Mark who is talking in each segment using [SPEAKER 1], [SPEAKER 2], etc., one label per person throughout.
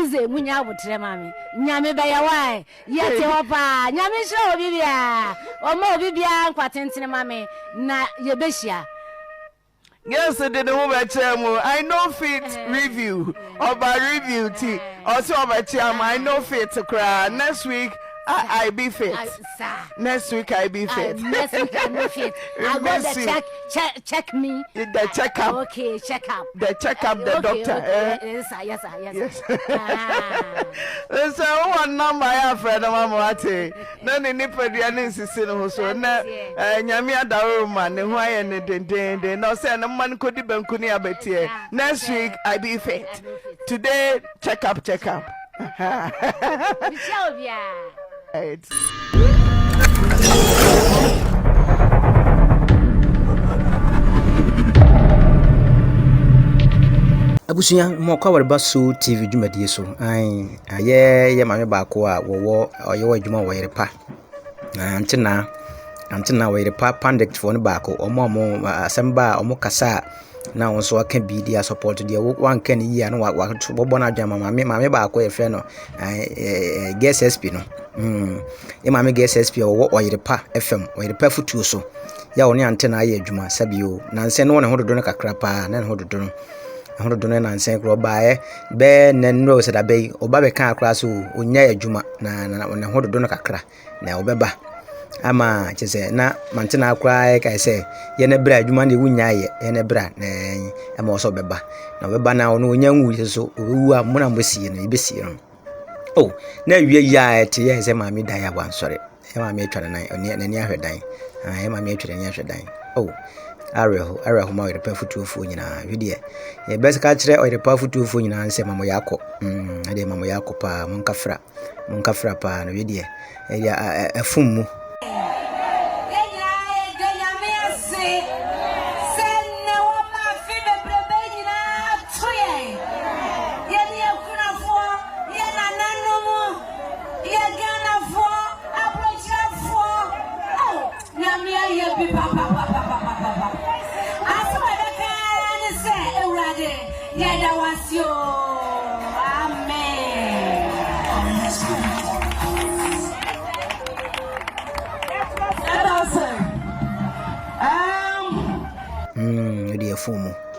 [SPEAKER 1] Ze munya abotre mami nyame be ya wai yete opa nyame hye obi bia omo obi bia nkwatentene mami na ye behia.
[SPEAKER 2] Yes, I did the woman. I know fit review or by review tea. Also, I know fit to cry. Next week, I be fit. Next week, I be fit.
[SPEAKER 1] Next week, I know fit. I go the check me.
[SPEAKER 2] The checkup.
[SPEAKER 1] Okay, checkup.
[SPEAKER 2] The checkup, the doctor.
[SPEAKER 1] Yes, yes.
[SPEAKER 2] So, one number I have friend of Mamate. None in Nipodian Sicily, so now, Yamia Daruma, and why and the no send a man could be Bencunia Betty. Next week, I be fit. Today, checkup. Right.
[SPEAKER 3] Abusuya mo kwa warba so TV dwumadie so ye mame baako a wo oye wadwuma wo Oyerepa antena Oyerepa Pundit fo ne baako omo asamba omo kasa na won so aka bi dia support dia wan kan yi na wa bobo na adwama mame baako ye frɛ no GSSP no e mame GSSP wo Oyerepa FM Oyerepa futuo so ya woni antena aye adwuma sabio na nse no ne hododo no kakra pa na ne hododo no ahododo na nsen kro baaye be nenro se da be oba be kan akra so onya adwuma na hododo no kakra na obeba ama chese na mantena akra kai se ye ne bra adwuma ne wunya ye ne bra na ama oso beba na obeba na ono onya nwu so owu a muna mbosie no ibesi no na wie ya te ye se mami dan ya wan sore e mami atwa nan oni ni ahwedan e mami atwa ni ahwedan Areho ma Oyerepa futuofo nyina hwede ye best ka kire Oyerepa futuofo nyina nse mamo yako ade mamo yako pa munkafra pa no hwede ya afummu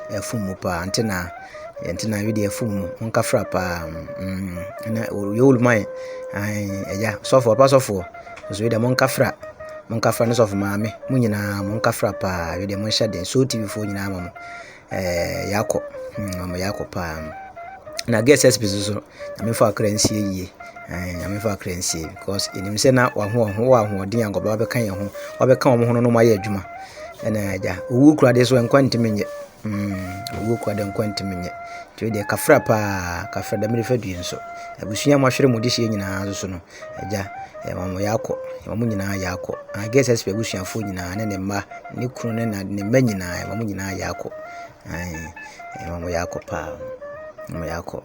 [SPEAKER 3] efumu pa antena hwede efumu munkafra pa na yolumai eja sofo pa sofo so hwede munkafra ne sofo maame munyina munkafra pa hwede munhyade so TV fo nyina mamo yako mamo yako pa na GSSP so na mefa akransie yie amefa akransie because enim se na wa din angoba wa bekan ye ho wa bekan omo hono no ma ye adwuma ena aja owu kura de so enkwantimenye owu kura de enkwantimenye to de kafra da mrefa duen so abusua mo hwere mo de hye nyina so no aja mamo yako mamo nyina yako GSSP abusua fo nyina ne mma ne kunu ne na ne mma nyina mamo nyina yako mamo yako pa mamo yako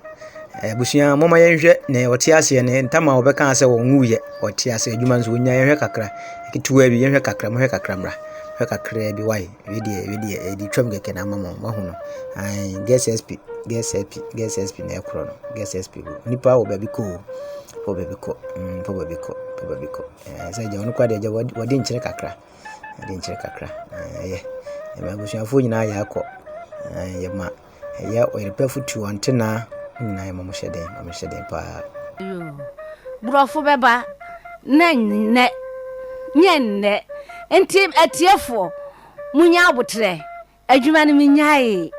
[SPEAKER 3] busia mama yenhwe ne otiase ne ntama obeka ase wonwuye otiase adwuma nso onya yenhwe kakra kituwa bi yenhwe kakra mo hwe kakra mra hwe kakra bi wai wedi edi twam geke na mama mahuno GSSP na ekro no GSSP nipa obabi ko se je onu kwa de je wodi nkyere kakra ye busia fo nyina ya akọ ye ma ya Oyerepa futu antena na mama shede pa
[SPEAKER 1] brofo beba na nyenne enti atiefo munya abotre adwuma ne minyae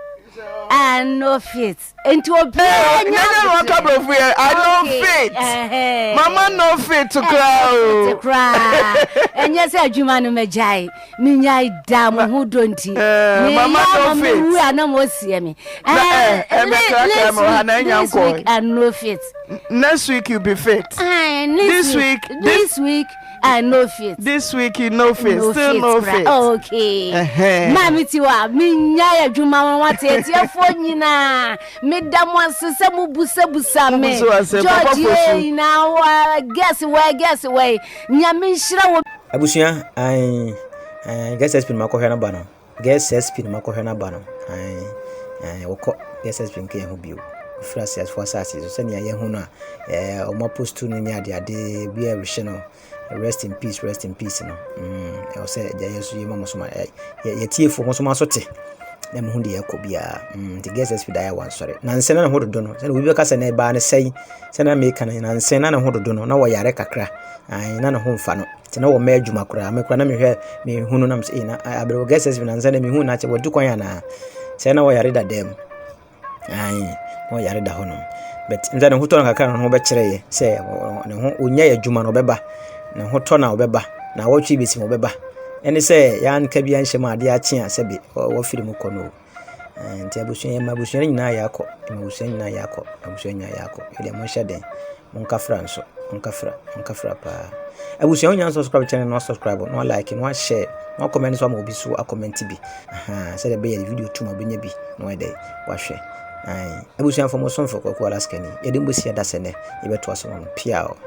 [SPEAKER 1] no fit enti obi
[SPEAKER 2] I no fit mama no fit to cry
[SPEAKER 1] enye se adwuma no majai minyae da mo hodonti
[SPEAKER 2] mama no fit
[SPEAKER 1] wu ana mo sie me no fit
[SPEAKER 2] next week you be fit this week
[SPEAKER 1] I no fit.
[SPEAKER 2] This week you no fit. Still no fit.
[SPEAKER 1] Okay. Mami tiwa minya ya juma wate etiefo nyina. Medamo sese mu busa me. George na wa guess where. Nyame nhira wo.
[SPEAKER 3] Abusuya GSSP makohwe na ba no. GSSP makohwe na ba no. Woko GSSP nke ho bio. frasias for assassins. So send ya huna o ma post to nya de be a reshino. Rest in peace no. I say ja yesu yema mosoma ye tie fo mosoma sote. Na me hu de yakobia the guest is fida ya wan sorry. Na nsena na hododo no. Se we be kasa na ba na sei. Se na me kana na nsena na hododo no na wo yare kakra. Ai na ho mfa no. Te na wo ma adwuma kura. Me kura na me hwe me hunu na me na abro guest is fina nsena me hu na che wodu kwan ya na. Se na wo yare da dem. Ai wo yare da hono. But nzana hu to na kakra no ho be kire ye. Se ne ho onya ya adwuma no beba. Na hoto na obeba na wotwe besi mo beba ene se ya nka bia nhye ma ade ache asebe wo firi mu kono nti abusuan ma abusuan nyina ya akọ abusuan nyina ya akọ abusuan nyina ya akọ ile mo hye den mo nka fra nso nka fra pa abusuan nyina subscribe channel no subscribe no like no share no comment so ma obi so a comment bi se de be ya video tu ma benya bi no e dey wa hwe abusuan fo mo so fo ko ala skani ye de mbosi ya da sene ye beto aso no piao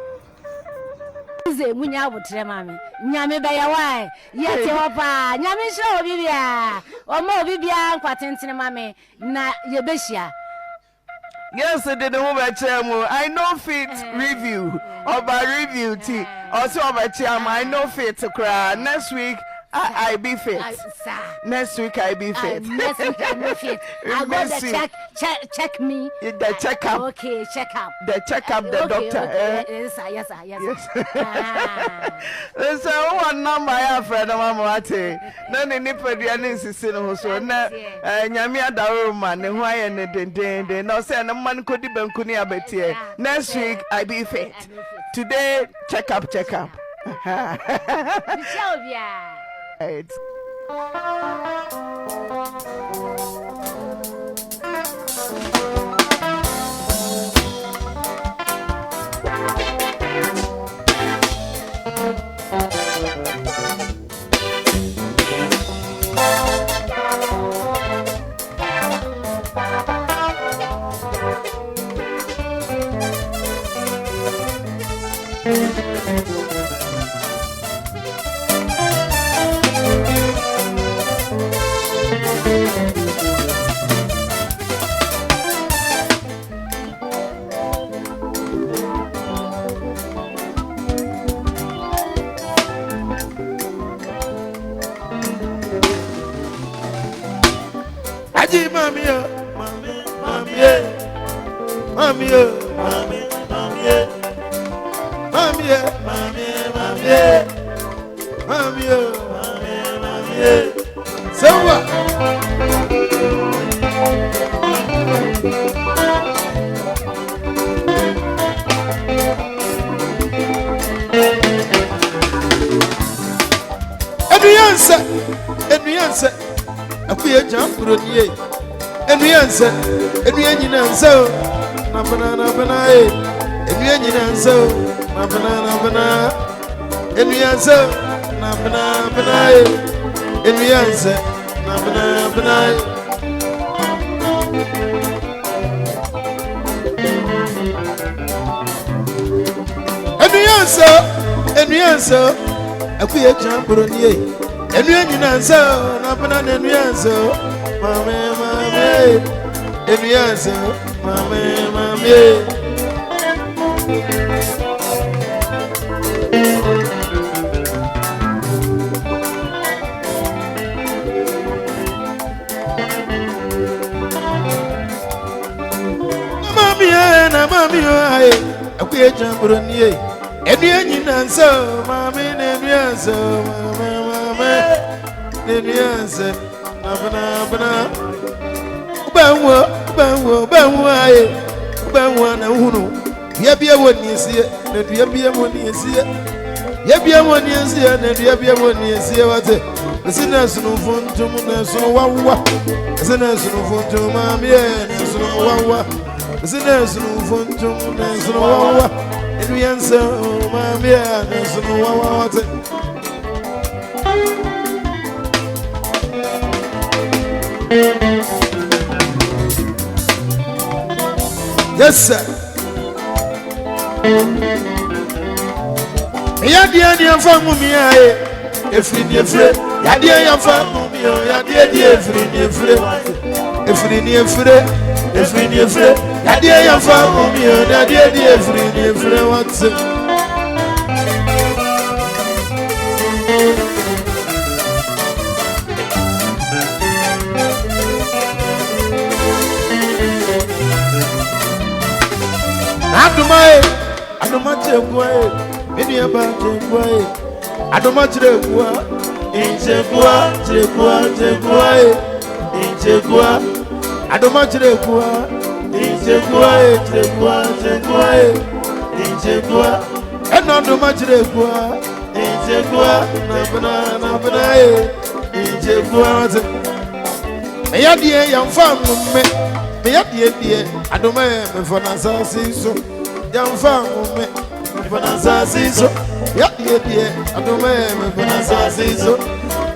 [SPEAKER 1] ze munya abutre mami nyame be ya wai yete opa nyame sho obibia o ma obibia kwatentene mami na ye behia.
[SPEAKER 2] Yes, I didn't move at Chamo. I know fit review or by review tea. Also about Chamo. I know fit to cry. Next week I be fit. Next week I be fit.
[SPEAKER 1] Next week I be fit. I go the check me.
[SPEAKER 2] The checkup.
[SPEAKER 1] Okay, checkup.
[SPEAKER 2] The checkup, the doctor.
[SPEAKER 1] Yes.
[SPEAKER 2] There's one number I have friend of Mamate. No ni pediani sisino so na nyame adaro man ne ho aye ne den no say na man kodi bankuni abetie. Next week I be fit. Today checkup. Right.
[SPEAKER 4] Enuyanse akuye jampuro niye enuyanse enuyenyinanse na bana enuyenyinanse na bana enuyanse na bana enuyanse na bana enuyanse akuye jampuro niye enuyenyinanse na bana enuyanse mame enuyanse mame mami aye akuye jamburo niye enuyenyinanse mame enuyanse mame enuyanse na bana Ubanwo aye ubanwo na hunu yebia wonisie na duabia wonisie yebia wonisie na duabia wonisie wate sina sunu funtum na sunu wawa sina sunu funtum mami na sunu wawa sina sunu funtum na sunu wawa enuyanse mami na sunu wawa wate yes sir. Yadia ni afa mumi aye efri ni efre yadia ya fa mumi yadia di efri ni efre Yadia ya famu mi na dia dia free what's it. Adomachekwa mini abachekwa Adomachekwa inchekwa inchekwa Adomachekwa inchekwa Adomachekwa inchekwa na bana inchekwa Meyadie yamfamu me yadie Adoma me fana sasiso yamfamu me fana sasiso yadie Adoma me fana sasiso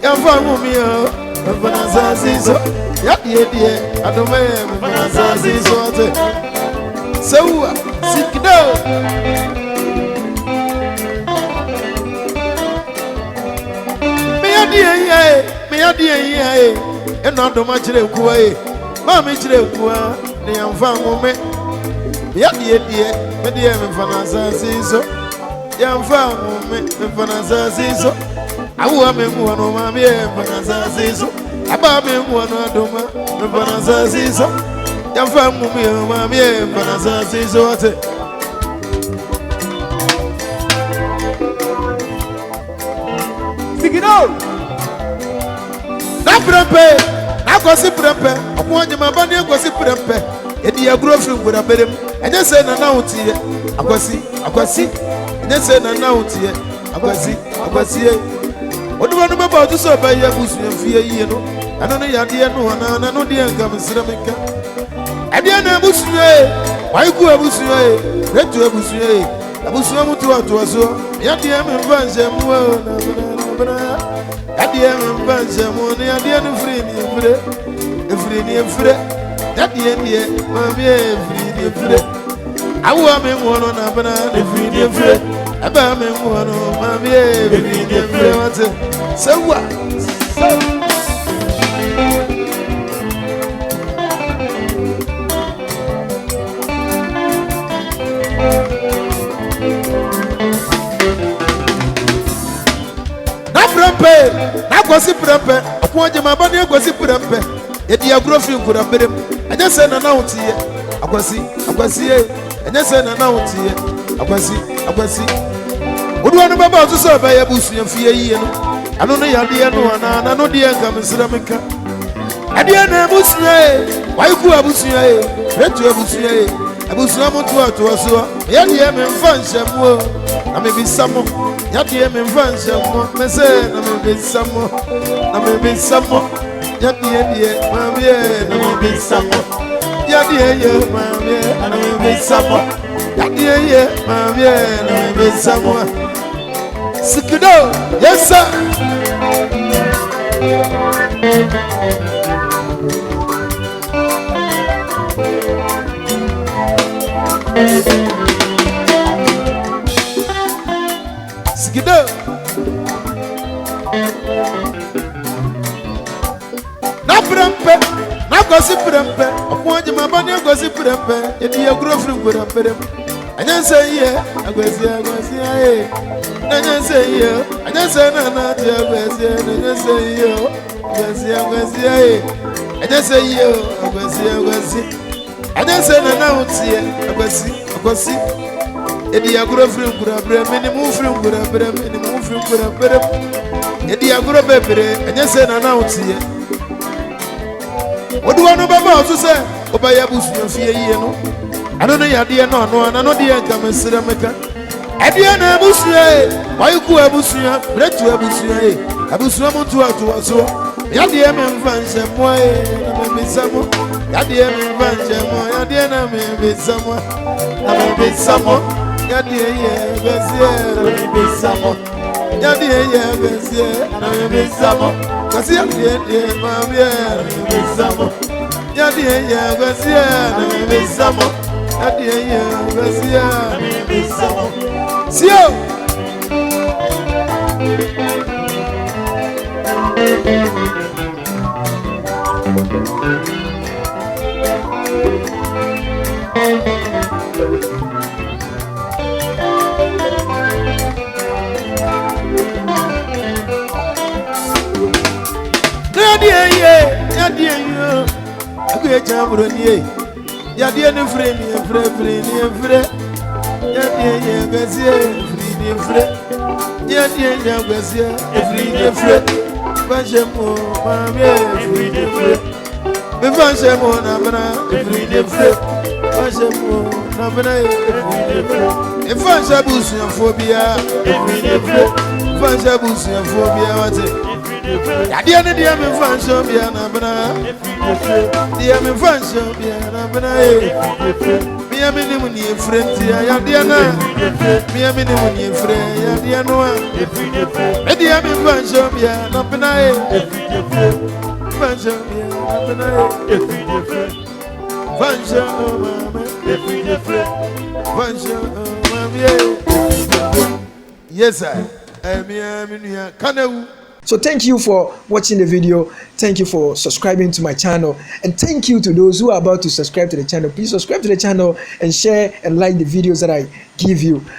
[SPEAKER 4] yamfamu me fana sasiso yadie Adoma me fana sasiso Sawa sikdo Meyadie eno Adoma chire kuwa Mami chire kuwa ni yamfamu me yadie medie me fana sasiso yamfamu me fana sasiso awu me mu no mami e fana sasiso aba me mu no Adoma me fana sasiso yamfamu me mami e fana sasiso ate Sigino na prempe akwasi prempe okwonye mabani akwasi prempe edi agro firi ngura berem enye se na na utie akwasi enye se na na utie akwasi oduwa no baba otu so ba ya busu mfie yie no ano ne yade no na no de nka msira menka ade na busu wai ku abusu retu abusu mutu atu aso yade me mvanze mu na bana Yadia mbanze mo ne yadia no free ni yadia mami free ni awu me mo no na bana ne free ni aba me mo no mami free ni wate sawa na kwasi prempe okwonje mabani kwasi prempe edi agro fi nkura berem anya se na na utie akwasi anya se na na utie akwasi oduwa no baba otu so ba ya busu mfie yie no ano no yade no na no de nka msira menka ade na busu wai ku abusu retu abusu amutu atu aso yade me mfa nhyamo na me bisamo Yadie me mvanze mo mese na me bisamo Yadie mami na me bisamo Yadie mami na me bisamo Yadie mami na me bisamo Sikido yes sir Sikido na prempe na gosi prempe okwonje mabani gosi prempe edi agro firi ngora perem anyanse ye agwasi anyanse na ti agwasi anyanse na utie agwasi edi agro firi ngora perem ni mu firi ngora perem edi agro bebere anyanse na utie oduwa no baba otu se obaya busu mfie yie no ano no yade no de nka mesira meka ade na busu wai ku abusu bretu abusu mutu atu aso yade me mfanse mo na me bisamo yade me mfanse mo yade na me bisamo yade ye bezie me bisamo yade ye bezie na me bisamo kasi yade mami me bisamo yade ye bezie na me bisamo yade ye bezie na me bisamo sio Aku chamro ni ya die no free ni free ya die gazie free ni free ya die gazie free ni free banjemo mame free ni free me banjemo na bana free ni free banjemo na bana free ni free e banjabu sun phobia free ni free banjabu sun phobia wate ya die ne die me banjemo na bana dia me fanso bia na bana mi amini mu ni frenti ya dia na mi amini mu ni fre ya dia no a dia me fanso bia na bana fanso bia na bana fanso mama fanso mama yes I mi amini ya kanawu.
[SPEAKER 5] So thank you for watching the video. Thank you for subscribing to my channel. And thank you to those who are about to subscribe to the channel. Please subscribe to the channel and share and like the videos that I give you.